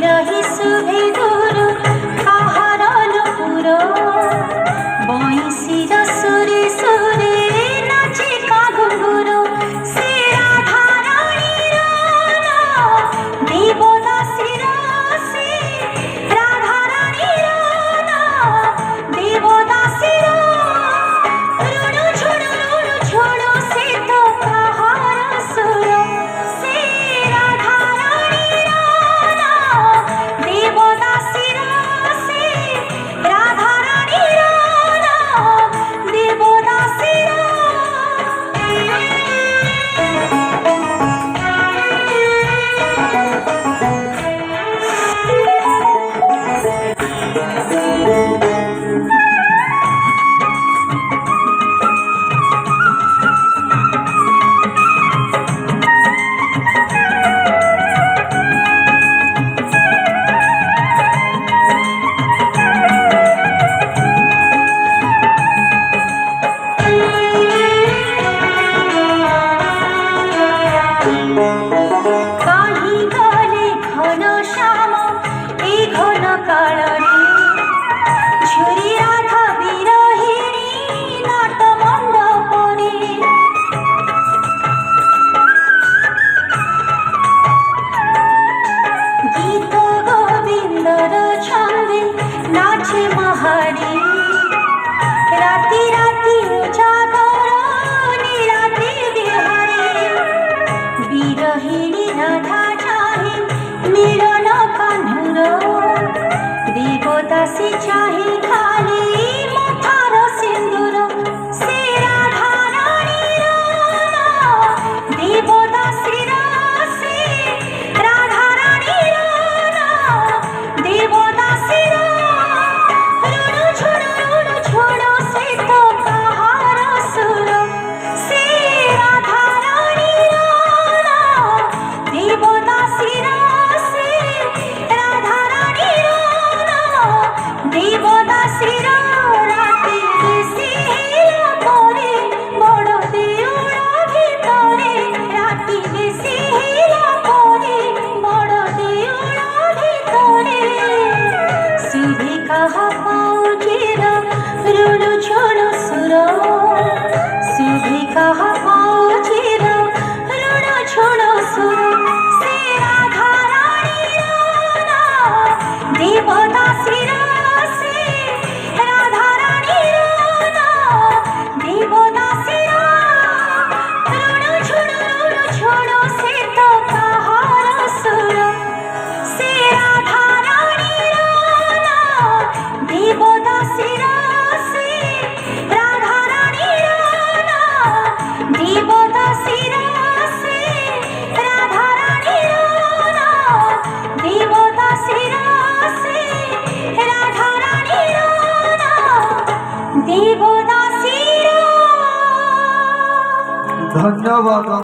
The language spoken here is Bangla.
বিরহী শুভে দূর কাহার নুপুর বংশীর সুরে সুরে নাচে কাগুর সে রাধা রানীর দেবদাসীর সে রাধা রানীর দেবদাসীর রুণু ঝুণু সে তো কাহার সুর সে রাধা রানীর দেবদাসীর সে রাধা রানীর দেবদাসীর কাহি গলে ঘন শ্যাম এই ঘন কাଳରେ ঝুরি রাধা বিরহিণী নাট মণ্ডপরে গীত গোবিন্দর ছন্দে নাচে মহারি রাতি রাতি উজাগর নিরাতে বিহারে বিরহিণী রাধা চাহে মিলন কাহ্নুর দেবদাসী চাহে খালি মাথার সিন্দুর সে রাধা রানীর দেবদাসীর সে রাধা রানীর দেবদাসীর রুণু ঝুণু সে তো কাহার সুর সে রাধা রানীর দেবদাসীর সে রাধা রানীর দেবদাসীর রাতে বেশি হেলা পরে বড় দেউল ভিতরে রাতি বেশি হেলা পরে বড় দেউল ভিতরে শুভে কাহা পাউজির রুণু ঝুণু সুর শুভে কাহা পাউজির রুণু ঝুণু সুর সে রাধা রানীর দেবদাসীর সে রাধা রানীর দেবদাসীর রুণু ঝুণু সে তো কাহার সুর সে রাধা রানীর দেবদাসীর সে রাধা রানীর দেবদাসীর সে রাধা রানীর দেবদাসীর সে রাধা রানীর দেবদাসীর। ধন্যবাদ।